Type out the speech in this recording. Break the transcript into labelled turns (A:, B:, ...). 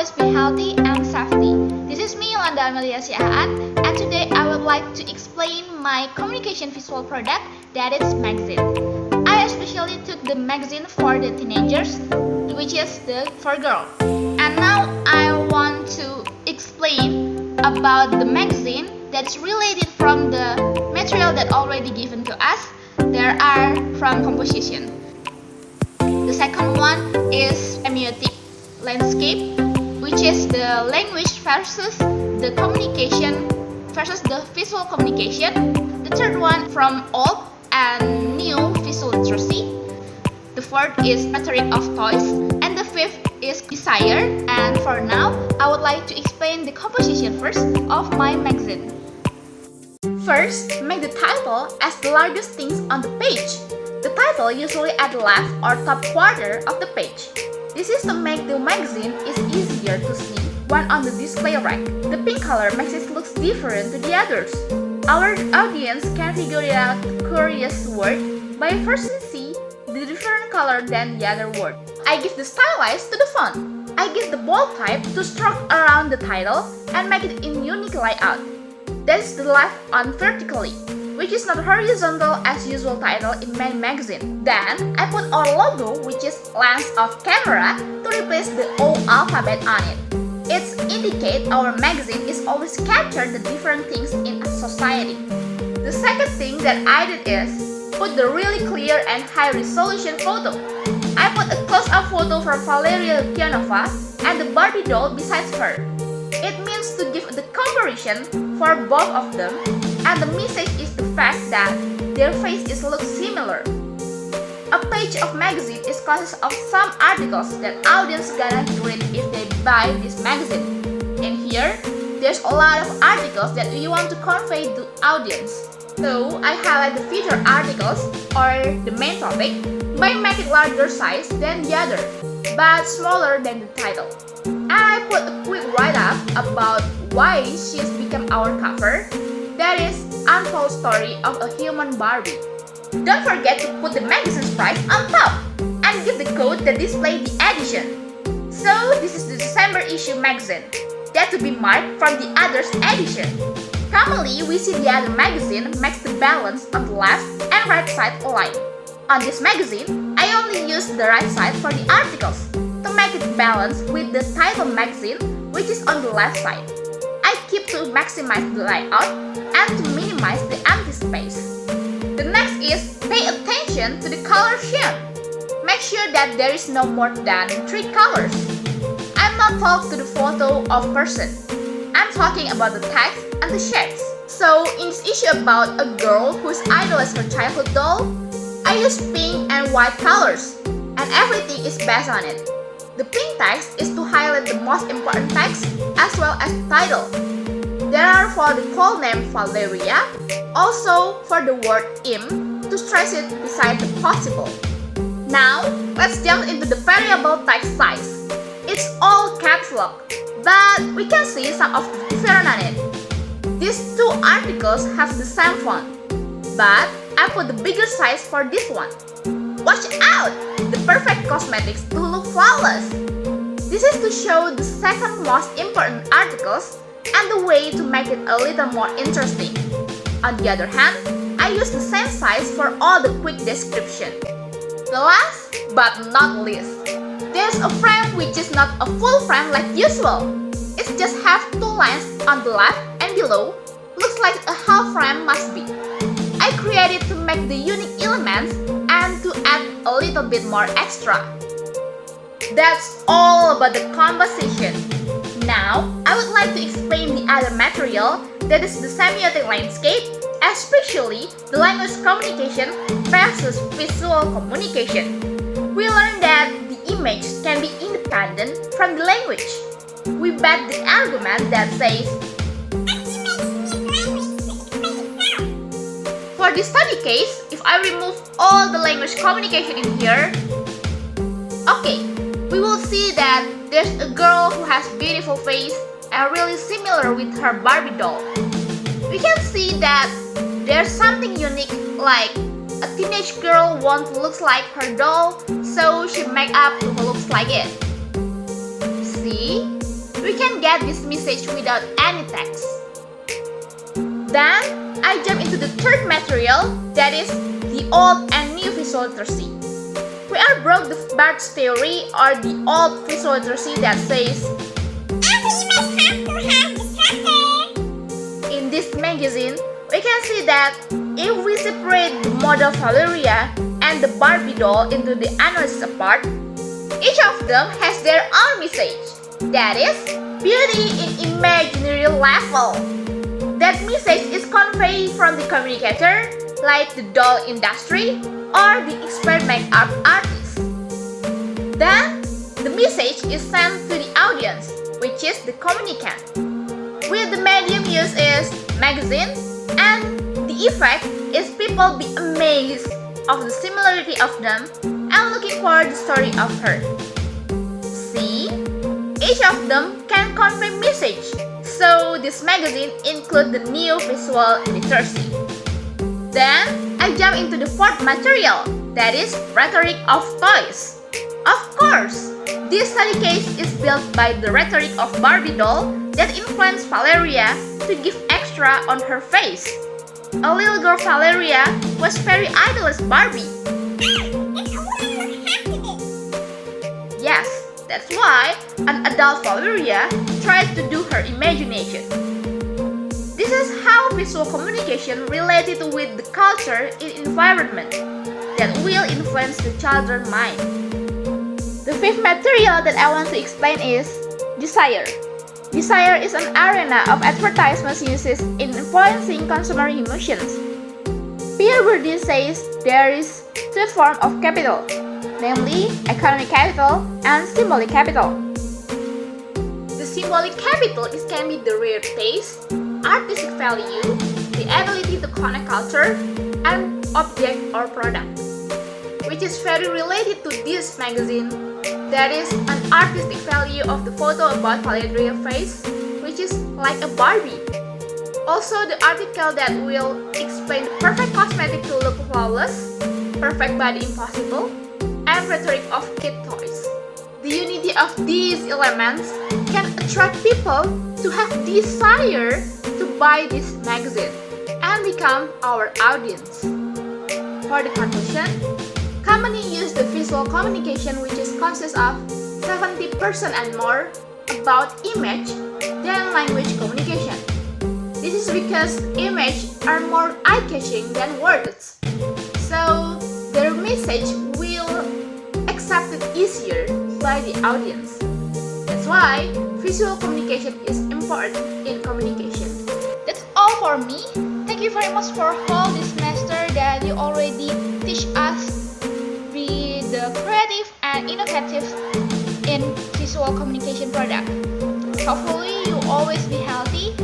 A: always be healthy and safety. This is me, Yolanda Amelia Siahaan, and today I would like to explain my communication visual product, that is magazine. I especially took the magazine for the teenagers, which is for girls. And now I want to explain about the magazine that is related from the material that already given to us. There are from composition. The second one is semiotic landscape, which is the language versus the communication versus the visual communication. The third one from old and new visual literacy. The fourth is Rhetoric of Toys, and the fifth is desire. And for now, I would like to explain the composition first of my magazine. First, make the title as the largest things on the page. The title usually at the left or top quarter of the page. This is to make the magazine is easier to see when on the display rack. The pink color makes it look different to the others. Our audience can figure it out the curious word by first see the different color than the other word. I give the stylize to the font. I give the bold type to stroke around the title and make it in unique layout. That is the left on vertically, which is not horizontal as usual title in many magazine. Then I put our logo, which is lens of camera, to replace the O alphabet on it. It indicates our magazine is always capture the different things in a society. The second thing that I did is put the really clear and high resolution photo. I put a close-up photo from Valeria Lukyanova and the Barbie doll besides her. It means to give the comparison for both of them, and the message is the fact that their faces look similar. A page of magazine is consists of some articles that audience gonna read if they buy this magazine. And here, there's a lot of articles that we want to convey to audience. So I highlight the featured articles or the main topic by making larger size than the other, but smaller than the title. And I put a quick write-up about why she's become our cover. That is Untold Story of a Human Barbie. Don't forget to put the magazine's price on top and give the code that displays the edition. So this is the December issue magazine, that to be marked from the others edition. Commonly, we see the other magazine makes the balance on the left and right side align. On this magazine, I only use the right side for the articles to make it balance with the title magazine, which is on the left side. I keep to maximize the layout and to minimize the empty space. The next is pay attention to the color scheme. Make sure that there is no more than 3 colors. I'm not talking to the photo of person. I'm talking about the text and the shapes. So in this issue about a girl whose idol is her childhood doll, I use pink and white colors, and everything is based on it. The pink text is to highlight the most important text as well as the title. There are for the full name Valeria, also for the word im to stress it beside the possible. Now, let's jump into the variable text size. It's all caps lock, but we can see some of the difference on it. These two articles have the same font, but I put the bigger size for this one. Watch out! The perfect cosmetics to look flawless. This is to show the second most important articles and the way to make it a little more interesting. On the other hand, I use the same size for all the quick description. The last but not least, there's a frame which is not a full frame like usual. It just have 2 lines on the left and below, looks like a half frame must be. I created to make the unique elements and to add a little bit more extra. That's all about the composition. Now, I would like to explain the other material, that is the semiotic landscape, especially the language communication versus visual communication. We learned that the image can be independent from the language. We bet the argument that says, for this study case, if I remove all the language communication in here, okay, we will see that there's a girl who has beautiful face and really similar with her Barbie doll. We can see that there's something unique, like a teenage girl wants to look like her doll, so she make up to looks like it. See? we can get this message without any text. Then, I jump into the third material, that is the old and new visual literacy. We are broke the Barthes theory or the old visual literacy that says
B: every image has to have the structure.
A: In this magazine, we can see that if we separate the model Valeria and the Barbie doll into the analysis apart, each of them has their own message, that is, beauty in imaginary level. That message is conveyed from the communicator, like the doll industry or the experiment art artist. Then, the message is sent to the audience, which is the communicant. With the medium used is magazine, and the effect is people be amazed of the similarity of them and looking for the story of her. See, each of them can convey message, so this magazine includes the new visual literacy. Then, I jump into the fourth material, that is Rhetoric of Toys. Of course, this study case is built by the Rhetoric of Barbie doll that influenced Valeria to give extra on her face. A little girl Valeria was very idolized Barbie. Yes, that's why an adult Valeria tried to do her imagination. This is how visual communication related with the culture and environment that will influence the children's mind. The fifth material that I want to explain is desire. Desire is an arena of advertisements used in influencing consumer emotions. Pierre Bourdieu says there is two forms of capital, namely economic capital and symbolic capital. The symbolic capital can be the rare taste, artistic value, the ability to connect culture, and object or product, which is very related to this magazine. That is an artistic value of the photo about Valeria's face, which is like a Barbie. Also, the article that will explain the perfect cosmetic to look flawless, perfect body impossible, and rhetoric of kid toys. The unity of these elements can attract people to have desire to buy this magazine and become our audience. For the conclusion, company use the visual communication which is consists of 70% and more about image than language communication. This is because images are more eye-catching than words, so their message will accepted easier by the audience. That's why visual communication is important in communication. That's all for me. Thank you very much for all this semester that you already teach us be the creative and innovative in visual communication product. Hopefully you always be healthy